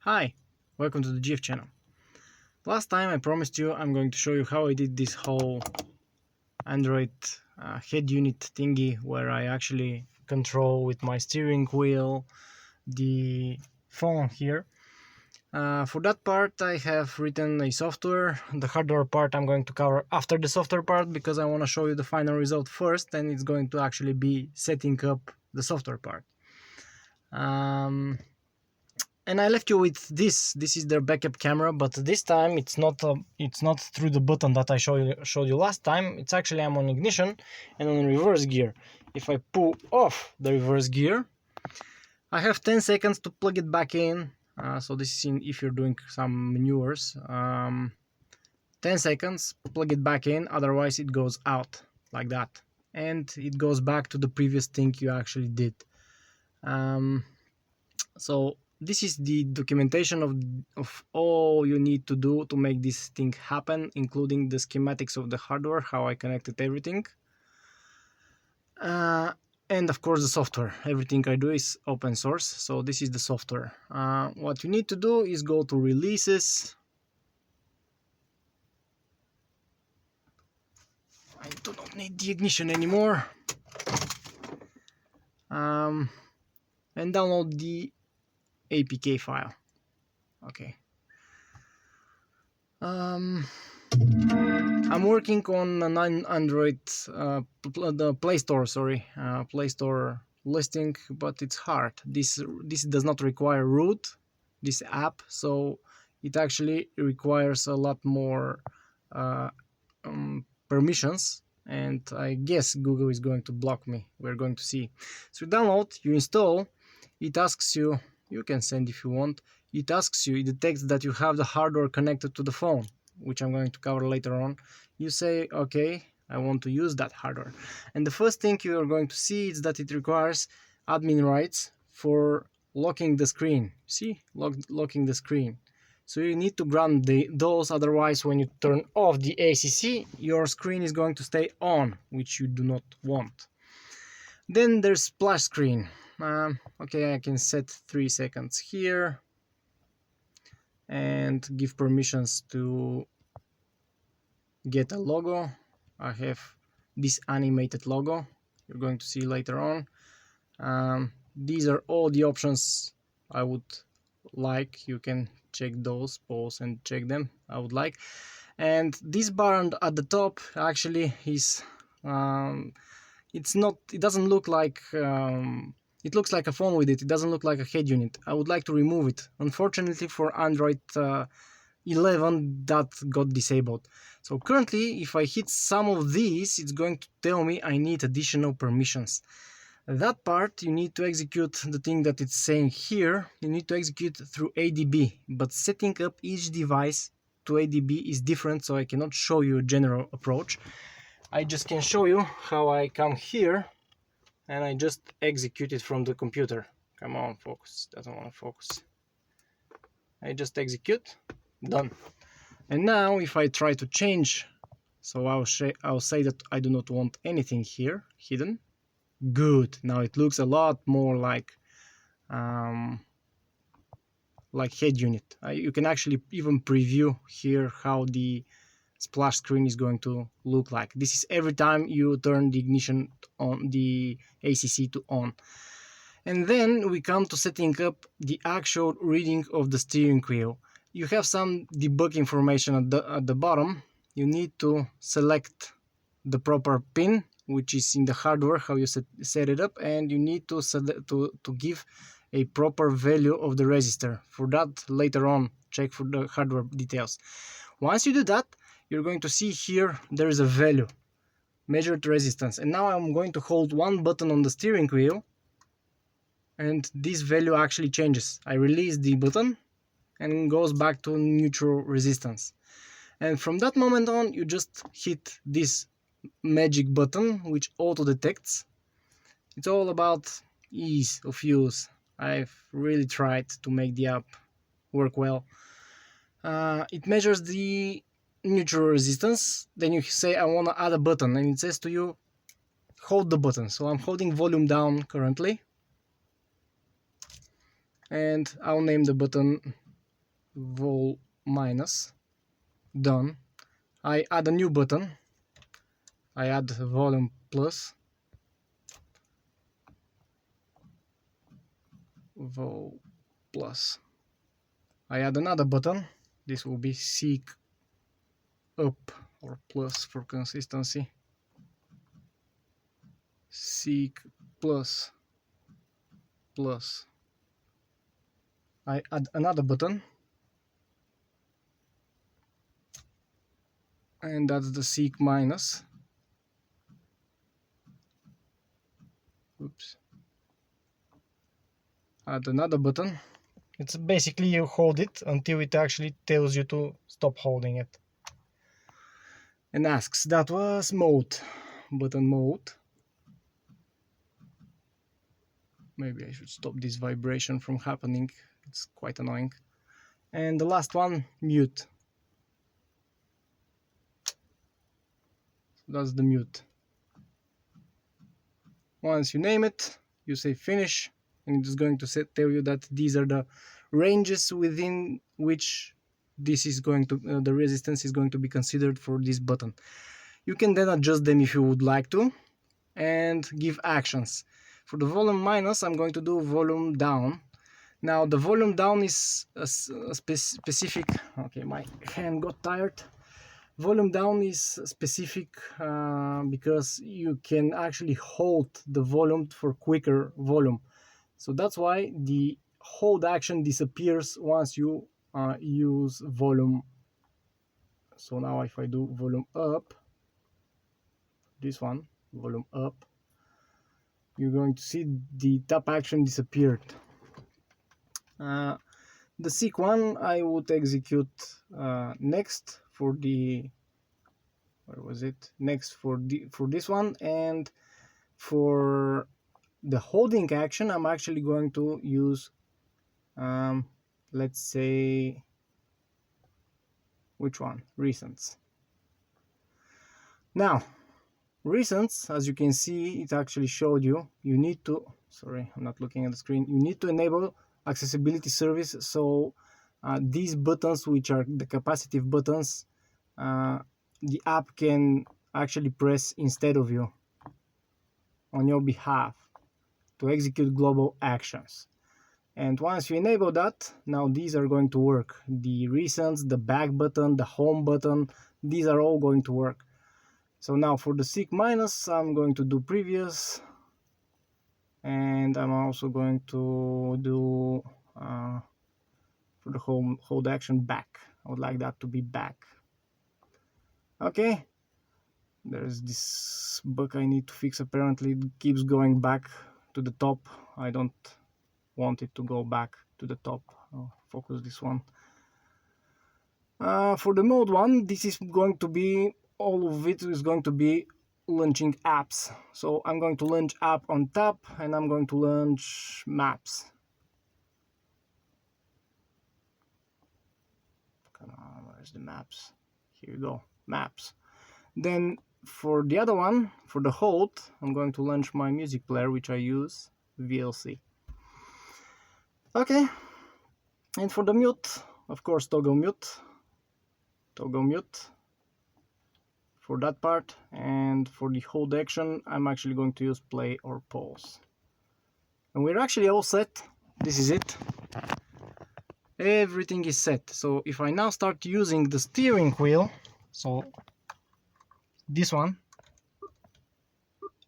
Hi, welcome to the GF channel. Last time I promised you I'm going to show you how I did this whole Android head unit thingy where I actually control with my steering wheel the phone here. For that part I have written a software. The hardware part I'm going to cover after the software part because I want to show you the final result first, and it's going to actually be setting up the software part. And I left you with this. This is their backup camera, but this time it's not through the button that I showed you last time. It's actually I'm on ignition and on reverse gear. If I pull off the reverse gear, I have 10 seconds to plug it back in. So this is if you're doing some maneuvers. 10 seconds, plug it back in, otherwise it goes out like that. And it goes back to the previous thing you actually did. So this is the documentation of all you need to do to make this thing happen, including the schematics of the hardware, how I connected everything. And of course the software. Everything I do is open source, so this is the software. What you need to do is go to releases. I do not need the ignition anymore. And download the APK file. Okay. I'm working on an Android the Play Store, Play Store listing, but it's hard. This does not require root, this app, so it actually requires a lot more permissions, and I guess Google is going to block me. We're going to see. So you download, you install, it asks you, you can send if you want, it asks you, it detects that you have the hardware connected to the phone, which I'm going to cover later on. You say, okay, I want to use that hardware. And the first thing you are going to see is that it requires admin rights for locking the screen. See, locking the screen. So you need to grant those, otherwise when you turn off the ACC, your screen is going to stay on, which you do not want. Then there's splash screen. Okay, I can set 3 seconds here and give permissions to get a logo. I have this animated logo you're going to see later on. These are all the options I would like. You can check those, pause and check them. I would like. And this bar at the top actually is it doesn't look like it looks like a phone with it. It doesn't look like a head unit. I would like to remove it. Unfortunately for Android 11 that got disabled. So currently if I hit some of these, it's going to tell me I need additional permissions. That part you need to execute the thing that it's saying here. You need to execute through ADB, but setting up each device to ADB is different, so I cannot show you a general approach. I just can show you how I come here and I just execute it from the computer. Come on, focus. Doesn't want to focus. I just execute. Done. And now if I try to change, so I'll say that I do not want anything here hidden. Good. Now it looks a lot more like head unit. You can actually even preview here how the splash screen is going to look like. This is every time you turn the ignition on, the ACC to on. And then we come to setting up the actual reading of the steering wheel. You have some debug information at the bottom. You need to select the proper pin, which is in the hardware, how you set it up, and you need to give a proper value of the resistor. For that, later on, check for the hardware details. Once you do that, you're going to see here there is a value, measured resistance. And now I'm going to hold one button on the steering wheel, and this value actually changes. I release the button and goes back to neutral resistance. And from that moment on, you just hit this magic button which auto detects. It's all about ease of use. I've really tried to make the app work well. It measures the neutral resistance. Then you say I want to add a button, and it says to you hold the button. So I'm holding volume down currently, and I'll name the button vol minus, done. I add a new button. I add volume plus, vol plus. I add another button. This will be seek up or plus for consistency. Seek plus plus. I add another button, and that's the seek minus. Oops. Add another button. It's basically you hold it until it actually tells you to stop holding it. And asks, that was mode, button mode. Maybe I should stop this vibration from happening. It's quite annoying. And the last one, mute. That's the mute. Once you name it, you say finish, and it is going to tell you that these are the ranges within which this is going to the resistance is going to be considered for this button. You can then adjust them if you would like to, and give actions. For the volume minus, I'm going to do volume down. Now the volume down is a specific. Okay, my hand got tired. Volume down is specific because you can actually hold the volume for quicker volume. So that's why the hold action disappears once you use volume. So now if I do volume up, this one, volume up, you're going to see the tap action disappeared. The seek one I would execute next for the, where was it? Next for this one, and for the holding action I'm actually going to use let's say, which one? Recents. Now recents, as you can see, it actually showed you need to, sorry, I'm not looking at the screen, you need to enable accessibility service. So these buttons, which are the capacitive buttons, the app can actually press instead of you, on your behalf, to execute global actions. And once you enable that, now these are going to work. The recents, the back button, the home button, these are all going to work. So now for the seek minus, I'm going to do previous, and I'm also going to do for the hold action back. I would like that to be back. Okay, there's this bug I need to fix. Apparently it keeps going back to the top. I don't want it to go back to the top. I'll focus this one. For the mode one, this is going to be, all of it is going to be launching apps. So I'm going to launch app on tap, and I'm going to launch maps. Come on, where's the maps? Here you go, maps. Then for the other one, for the hold, I'm going to launch my music player, which I use, VLC. Okay, and for the mute, of course, toggle mute for that part. And for the hold action, I'm actually going to use play or pause. And we're actually all set. This is it. Everything is set. So if I now start using the steering wheel, so this one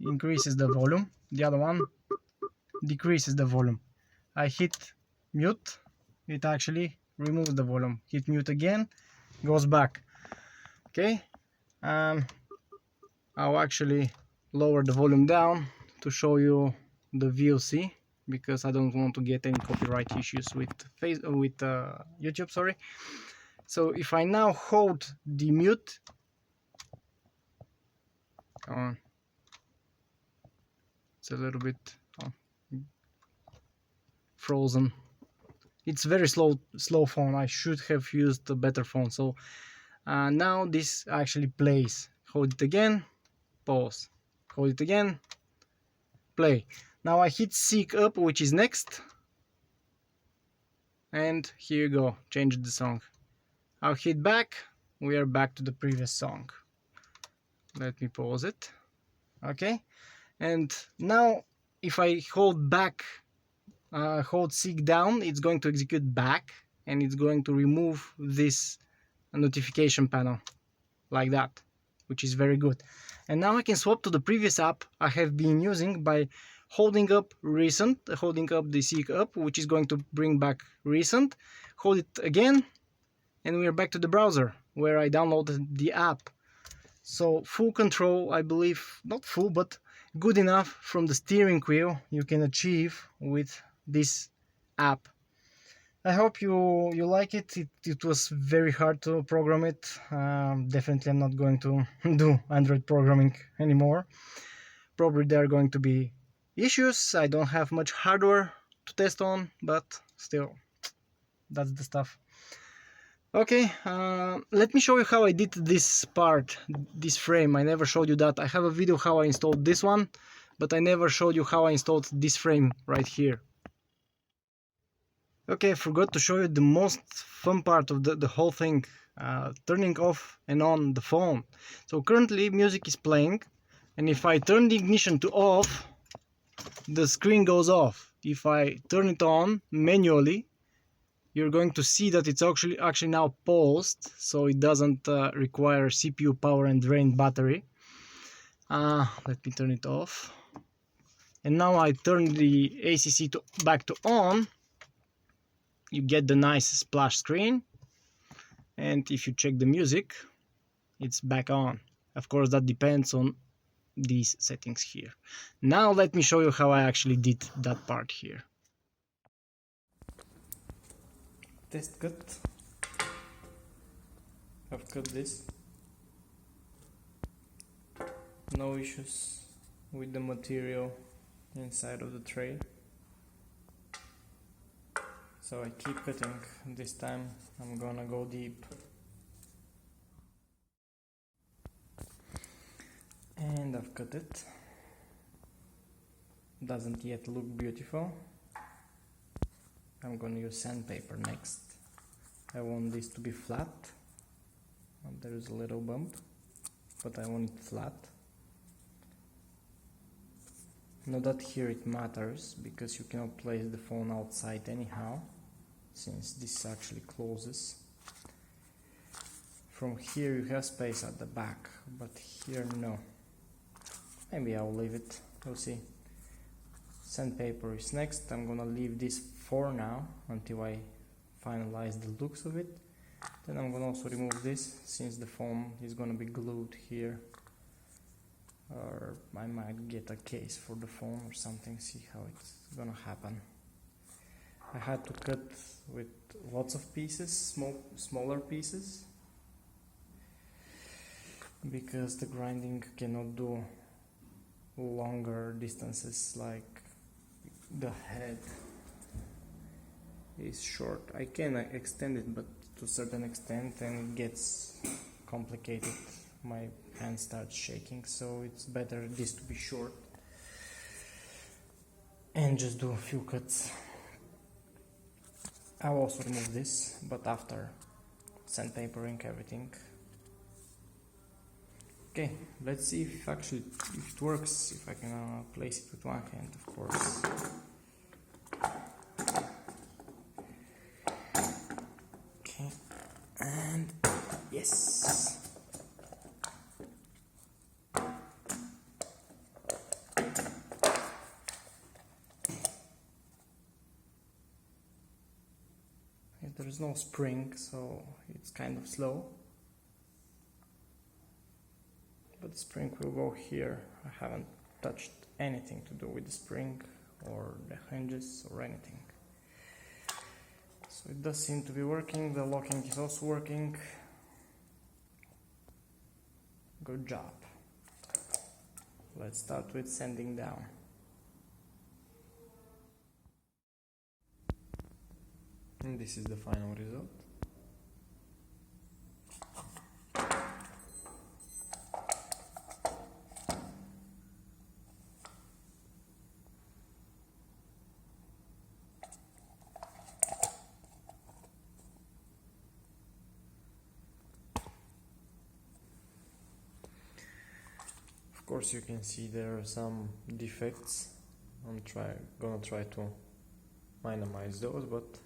increases the volume, the other one decreases the volume. I hit mute, it actually removes the volume. Hit mute again, goes back. Okay, I'll actually lower the volume down to show you the VOC, because I don't want to get any copyright issues with YouTube. Sorry. So if I now hold the mute, come on, it's a little bit frozen. It's very slow phone. I should have used a better phone. So now this actually plays. Hold it again, pause. Hold it again, play. Now I hit seek up, which is next. and here you go, change the song. I'll hit back, we are back to the previous song. Let me pause it. Okay, and now if I hold back, hold seek down, it's going to execute back, and it's going to remove this notification panel like that, which is very good. And now I can swap to the previous app I have been using by holding up recent, holding up the seek up, which is going to bring back recent, hold it again, and we are back to the browser where I downloaded the app. So full control, I believe, not full, but good enough from the steering wheel you can achieve with this app. I hope you like it. It was very hard to program it. Definitely I'm not going to do Android programming anymore. Probably there are going to be issues. I don't have much hardware to test on, but still, that's the stuff. Okay, let me show you how I did this part, this frame. I never showed you that. I have a video how I installed this one, but I never showed you how I installed this frame right here. Okay, I forgot to show you the most fun part of the whole thing, turning off and on the phone. So currently music is playing, and if I turn the ignition to off, the screen goes off. If I turn it on manually, you're going to see that it's actually now paused, so it doesn't require CPU power and drain battery. Let me turn it off. And now I turn the ACC back to on. You get the nice splash screen, and if you check the music, it's back on. Of course, that depends on these settings here. Now let me show you how I actually did that part here. Test cut. I've cut this. No issues with the material inside of the tray. So I keep cutting. This time I'm gonna go deep. And I've cut it. Doesn't yet look beautiful. I'm gonna use sandpaper next. I want this to be flat. There is a little bump, but I want it flat. Not that here it matters, because you cannot place the phone outside anyhow, since this actually closes. From here you have space at the back, but here no. Maybe I'll leave it, we'll see. Sandpaper is next. I'm gonna leave this for now until I finalize the looks of it. Then I'm gonna also remove this, since the phone is gonna be glued here. Or I might get a case for the phone or something, see how it's gonna happen. I had to cut with lots of pieces, smaller pieces, because the grinding cannot do longer distances, like the head is short. I can extend it, but to a certain extent, and it gets complicated. My hand starts shaking, so it's better this to be short and just do a few cuts. I'll also remove this, but after sandpapering everything. Okay, let's see if it works, if I can place it with one hand, of course. Okay, and yes! There is no spring, so it's kind of slow. But the spring will go here. I haven't touched anything to do with the spring or the hinges or anything. So it does seem to be working. The locking is also working. Good job. Let's start with sanding down. And this is the final result. course you can see there are some defects. I'm gonna try to minimize those, but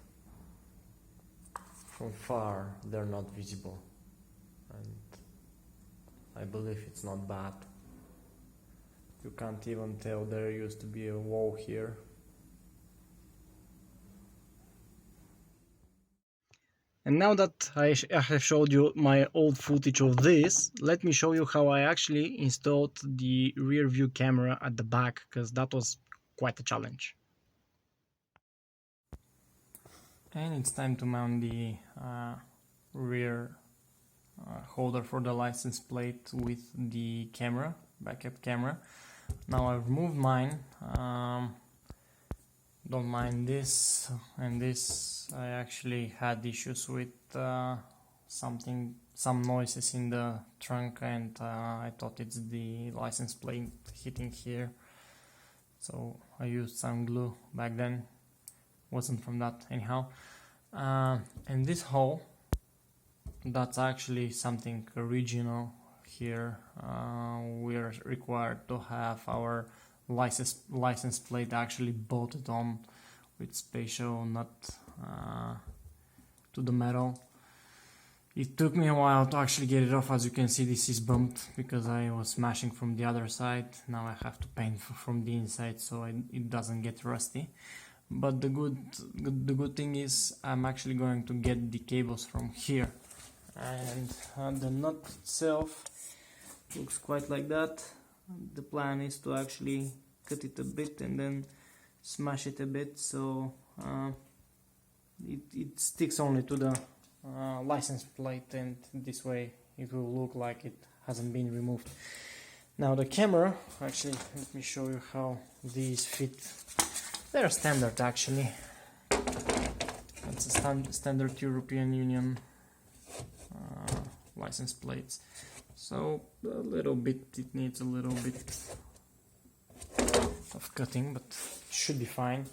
from far they're not visible, and I believe it's not bad. You can't even tell there used to be a wall here. And now that I have showed you my old footage of this, let me show you how I actually installed the rear view camera at the back, because that was quite a challenge. And it's time to mount the rear holder for the license plate with the camera, backup camera. Now I've removed mine. Don't mind this and this. I actually had issues with some noises in the trunk, and I thought it's the license plate hitting here, so I used some glue back then. Wasn't from that anyhow. And this hole, that's actually something original here. We're required to have our license plate actually bolted on with special nut to the metal. It took me a while to actually get it off. As you can see, this is bumped because I was smashing from the other side. Now I have to paint from the inside so it doesn't get rusty. But the good thing is I'm actually going to get the cables from here, and the nut itself looks quite like that. The plan is to actually cut it a bit and then smash it a bit, so it sticks only to the license plate, and this way it will look like it hasn't been removed. Now the camera, actually let me show you how these fit. They're standard actually. It's a standard European Union license plates. So a little bit, it needs a little bit of cutting, but it should be fine.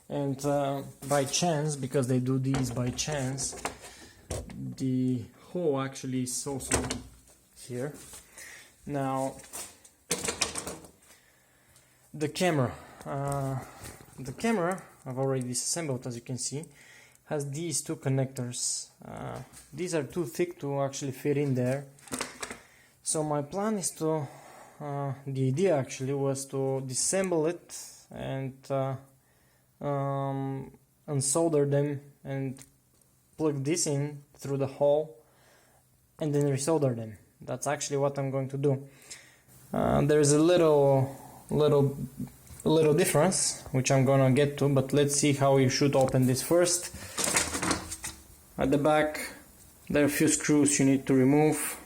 And by chance, because they do these by chance, the hole actually is also here. Now the camera, I've already disassembled, as you can see, has these two connectors. These are too thick to actually fit in there. So my plan is to, the idea actually was to disassemble it and unsolder them and plug this in through the hole and then resolder them. That's actually what I'm going to do. There's a little difference which I'm gonna get to, but let's see how you should open this first. At the back there are a few screws you need to remove.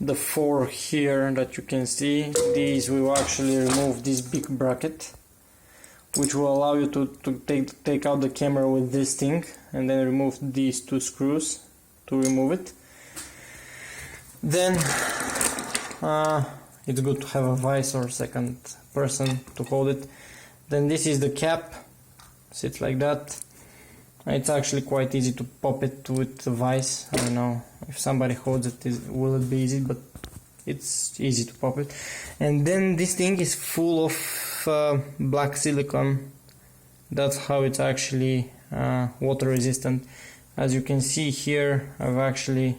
The four here that you can see, these will actually remove this big bracket, which will allow you to take out the camera with this thing, and then remove these two screws to remove it. Then it's good to have a vice or second person to hold it. Then this is the cap, sits like that. It's actually quite easy to pop it with the vice. I don't know if somebody holds it, will it be easy, but it's easy to pop it. And then this thing is full of black silicone. That's how it's actually water resistant. As you can see here, I've actually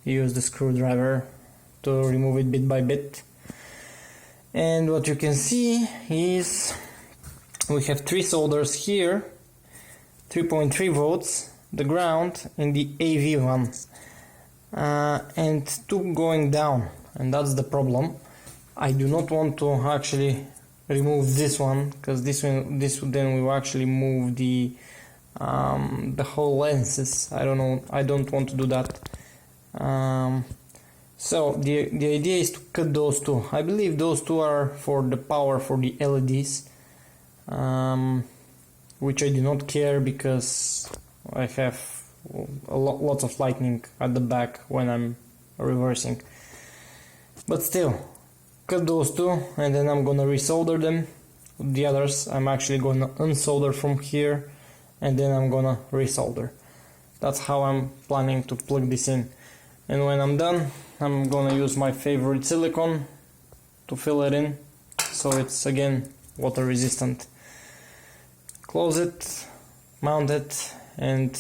used the screwdriver to remove it bit by bit. And what you can see is we have three solders here, 3.3 volts, the ground, and the AV one, and two going down, and that's the problem. I do not want to actually remove this one, because this then will actually move the whole lenses. I don't want to do that. So the idea is to cut those two. I believe those two are for the power for the LEDs, which I do not care because I have lots of lightning at the back when I'm reversing. But still, cut those two, and then I'm gonna resolder them. The others I'm actually gonna unsolder from here, and then I'm gonna resolder. That's how I'm planning to plug this in. And when I'm done, I'm gonna use my favorite silicone to fill it in, so it's again water resistant. Close it, mount it, and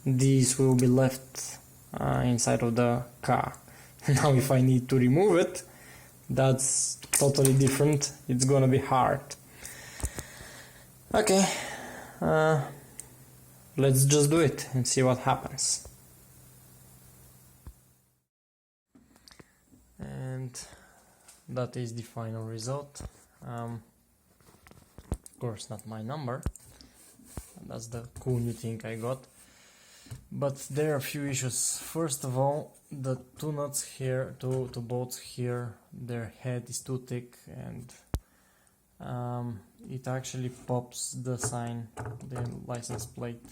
these will be left inside of the car. Now if I need to remove it, that's totally different. It's gonna be hard. Okay, let's just do it and see what happens. And that is the final result. Of course not my number. That's the cool new thing I got. But there are a few issues. First of all, the two nuts here, two bolts here, their head is too thick, and it actually pops the sign, the license plate.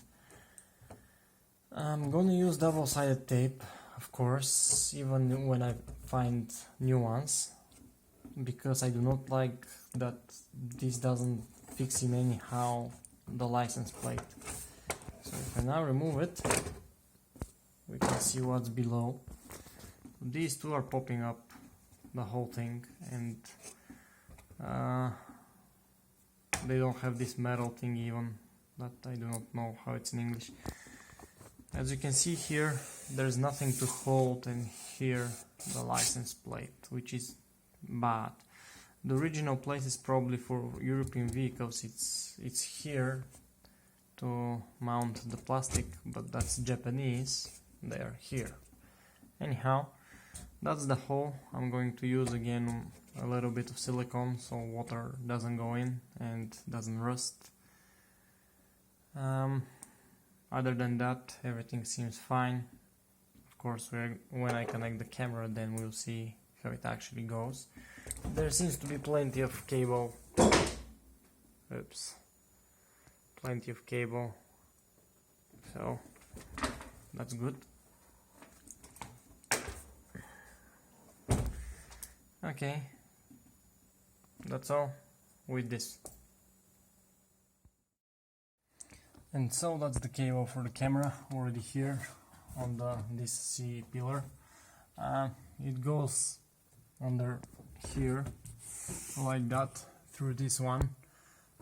I'm gonna use double-sided tape, of course, even when I find new ones, because I do not like that this doesn't fix in anyhow the license plate. So if I now remove it, we can see what's below. These two are popping up the whole thing, and they don't have this metal thing even, that I do not know how it's in English. As you can see here, there's nothing to hold and here the license plate, which is bad. The original place is probably for European vehicles, it's here to mount the plastic, but that's Japanese, they're here. Anyhow, that's the hole. I'm going to use again a little bit of silicone so water doesn't go in and doesn't rust. Other than that, everything seems fine. Of course, when I connect the camera, then we'll see how it actually goes. There seems to be plenty of cable. Oops. Plenty of cable. So, that's good. Okay. That's all with this. And so that's the cable for the camera already here on this C pillar. It goes under here like that through this one,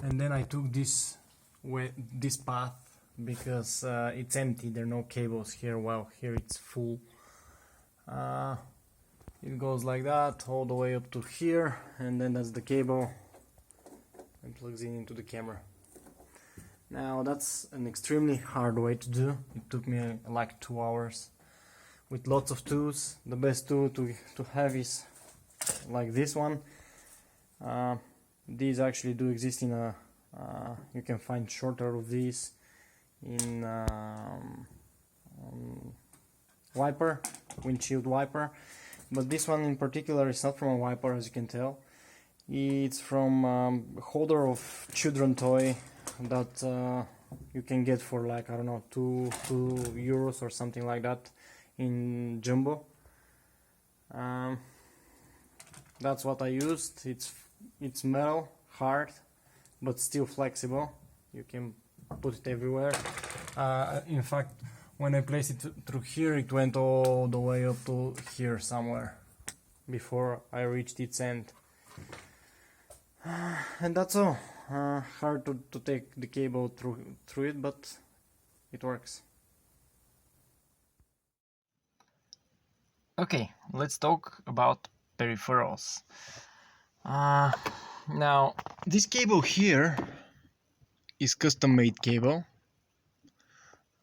and then I took this path because it's empty, there are no cables here, while here it's full. It goes like that all the way up to here, and then that's the cable and plugs into the camera. Now that's an extremely hard way to do. It took me like 2 hours with lots of tools. The best tool to have is like this one. These actually do exist in a you can find shorter of these in wiper, windshield wiper, but this one in particular is not from a wiper, as you can tell. It's from a holder of children toy that you can get for like, I don't know, 2 euros or something like that in Jumbo. That's what I used. It's metal, hard, but still flexible. You can put it everywhere. In fact, when I placed it through here, it went all the way up to here somewhere before I reached its end. And that's all. Hard to take the cable through it, but it works. Okay, let's talk about peripherals. Now, this cable here is custom-made cable,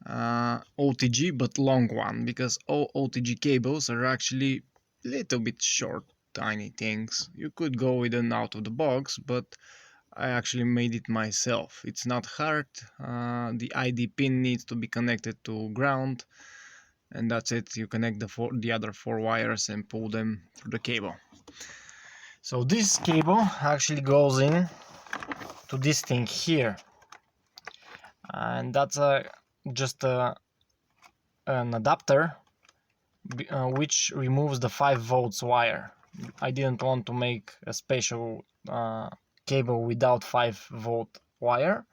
OTG, but long one, because all OTG cables are actually a little bit short, tiny things. You could go with an out of the box, but I actually made it myself. It's not hard. The ID pin needs to be connected to ground, and that's it. You connect the other 4 wires and pull them through the cable. So this cable actually goes in to this thing here, and that's just an adapter which removes the 5 volts wire. I didn't want to make a special cable without 5 volt wire,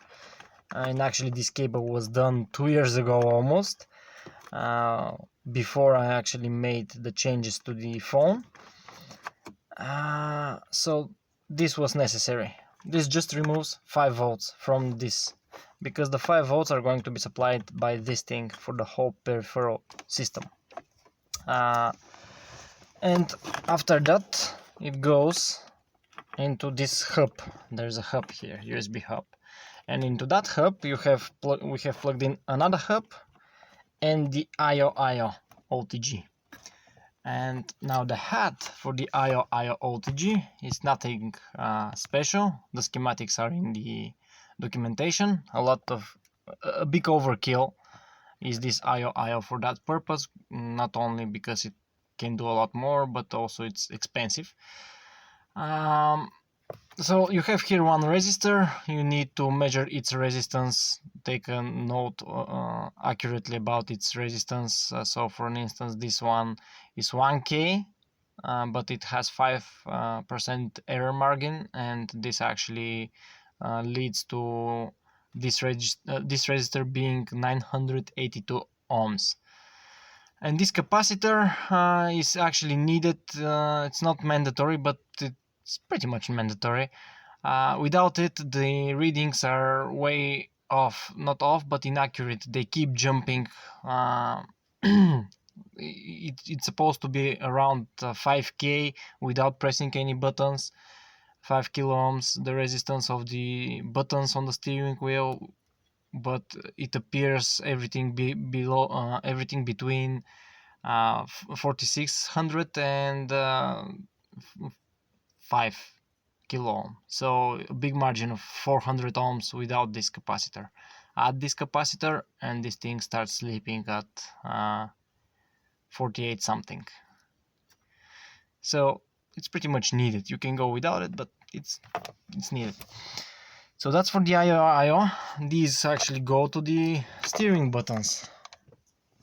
and actually this cable was done 2 years ago almost, before I actually made the changes to the phone. So this was necessary. This just removes 5 volts from this, because the 5 volts are going to be supplied by this thing for the whole peripheral system. And after that it goes into this hub. There's a hub here, USB hub, and into that hub we have plugged in another hub and the IOIO-OTG. And now the hat for the IOIO-OTG is nothing special. The schematics are in the documentation. A big overkill is this IOIO for that purpose, not only because it can do a lot more, but also it's expensive. So you have here one resistor. You need to measure its resistance, take a note accurately about its resistance. So for instance, this one is 1K, but it has 5% error margin, and this actually leads to this resistor being 982 ohms. And this capacitor is actually needed. It's not mandatory, but it's pretty much mandatory. Without it, the readings are way off, not off, but inaccurate. They keep jumping. It's supposed to be around 5K without pressing any buttons. 5 kilo ohms, the resistance of the buttons on the steering wheel, but it appears everything below, everything between 4600 and 5 kilo ohm. So a big margin of 400 ohms without this capacitor. Add this capacitor and this thing starts sleeping at 48 something. So it's pretty much needed. You can go without it, but it's needed. So that's for the IOIO. These actually go to the steering buttons.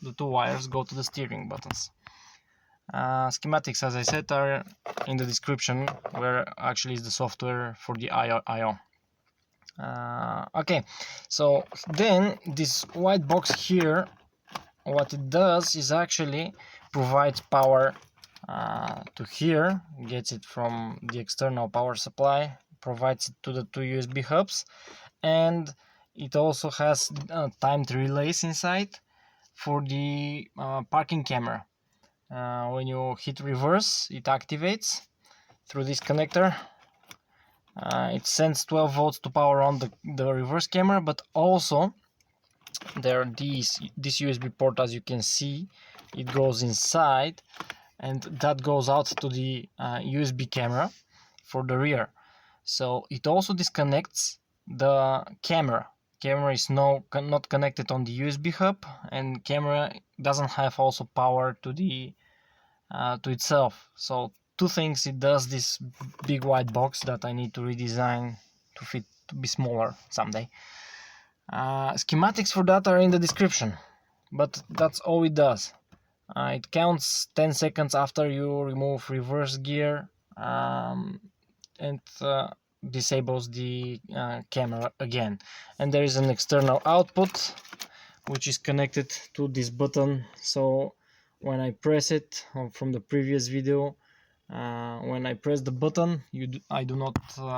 The two wires go to the steering buttons. Schematics, as I said, are in the description, where actually is the software for the IOIO. Okay, so then this white box here, what it does is actually provides power to here, gets it from the external power supply, provides it to the two USB hubs, and it also has timed relays inside for the parking camera. When you hit reverse, it activates through this connector. It sends 12 volts to power on the reverse camera, but also there this USB port, as you can see, it goes inside, and that goes out to the USB camera for the rear. So it also disconnects the camera. Camera is not connected on the USB hub, and camera doesn't have also power to the to itself. So two things it does, this big white box that I need to redesign to be smaller someday. Schematics for that are in the description, but that's all it does. It counts 10 seconds after you remove reverse gear, and disables the camera again. And there is an external output which is connected to this button. So when I press it, from the previous video, when I press the button, I do not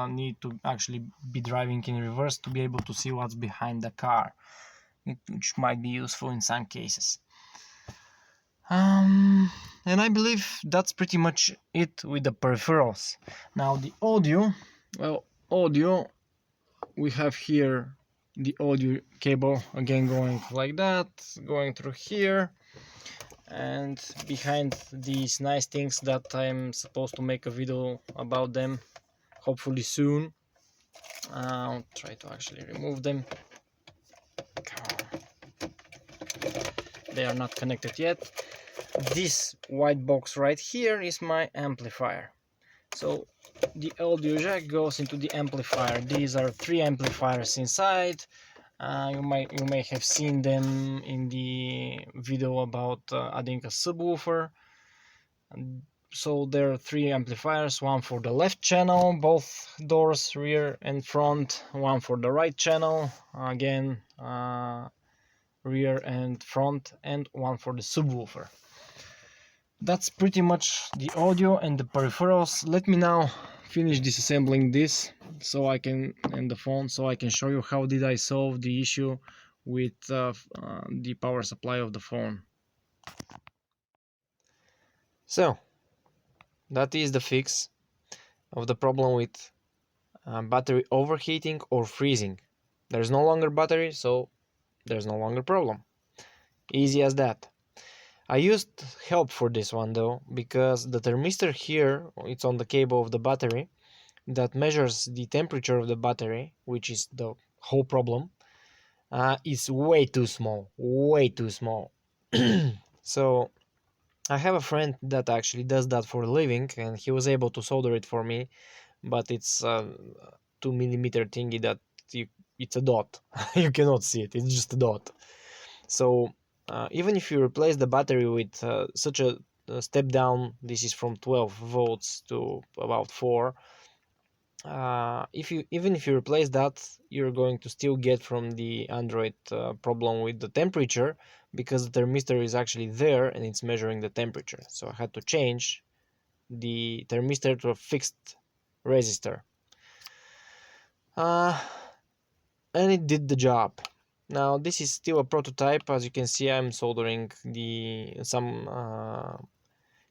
need to actually be driving in reverse to be able to see what's behind the car, which might be useful in some cases. And I believe that's pretty much it with the peripherals. Now the audio, well, audio, we have here the audio cable again going like that, going through here, and behind these nice things that I'm supposed to make a video about them, hopefully soon. I'll try to actually remove them. They are not connected yet. This white box right here is my amplifier. So the audio jack goes into the amplifier. These are 3 amplifiers inside. You may have seen them in the video about adding a subwoofer. So there are 3 amplifiers, one for the left channel, both doors, rear and front, one for the right channel, again rear and front, and one for the subwoofer. that's pretty much the audio and the peripherals. Let me now finish disassembling this so I can, and the phone, so I can show you how did I solve the issue with the power supply of the phone. So that is the fix of the problem with battery overheating or freezing. There's no longer battery, so there's no longer problem. Easy as that. I used help for this one though, because the thermistor here, it's on the cable of the battery that measures the temperature of the battery, which is the whole problem, is way too small, way too small. So I have a friend that actually does that for a living, and he was able to solder it for me, but it's a 2 mm thingy that it's a dot. You cannot see it, it's just a dot. So even if you replace the battery with such a step down, this is from 12 volts to about 4, even if you replace that, you're going to still get from the Android problem with the temperature, because the thermistor is actually there and it's measuring the temperature. So I had to change the thermistor to a fixed resistor, and it did the job. Now this is still a prototype. As you can see, I'm soldering some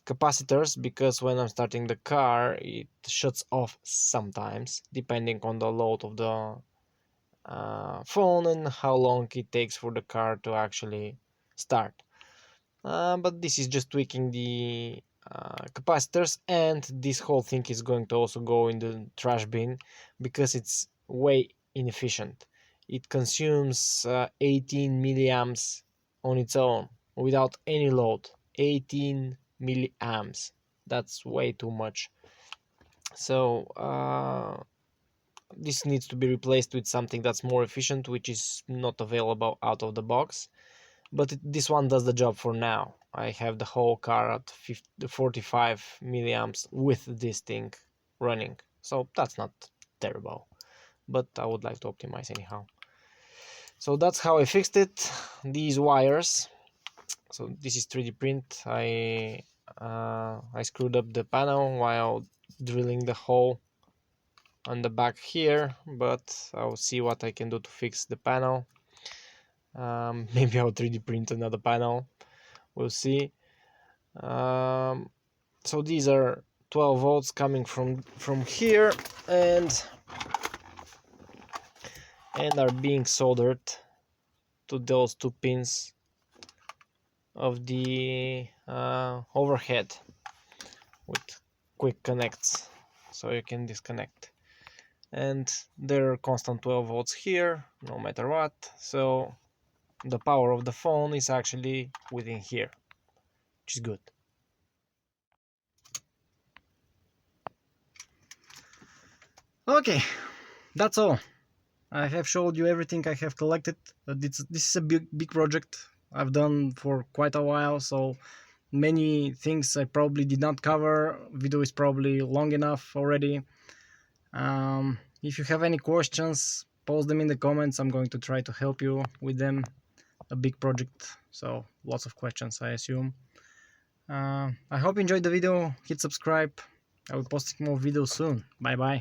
capacitors, because when I'm starting the car it shuts off sometimes, depending on the load of the phone and how long it takes for the car to actually start. But this is just tweaking the capacitors, and this whole thing is going to also go in the trash bin, because it's way inefficient. It consumes 18 milliamps on its own without any load. 18 milliamps, that's way too much. So this needs to be replaced with something that's more efficient, which is not available out of the box, but this one does the job for now. I have the whole car at 45 milliamps with this thing running, so that's not terrible, but I would like to optimize anyhow. So that's how I fixed it. These wires, so this is 3D print. I screwed up the panel while drilling the hole on the back here, but I'll see what I can do to fix the panel. Maybe I'll 3D print another panel, we'll see. So these are 12 volts coming from here and are being soldered to those two pins of the overhead with quick connects, so you can disconnect. And there are constant 12 volts here no matter what, so the power of the phone is actually within here, which is good. Okay, that's all. I have showed you everything I have collected. This is a big project I've done for quite a while, so many things I probably did not cover. Video is probably long enough already. If you have any questions, post them in the comments. I'm going to try to help you with them. A big project, so lots of questions, I assume. I hope you enjoyed the video. Hit subscribe. I will post more videos soon. Bye bye.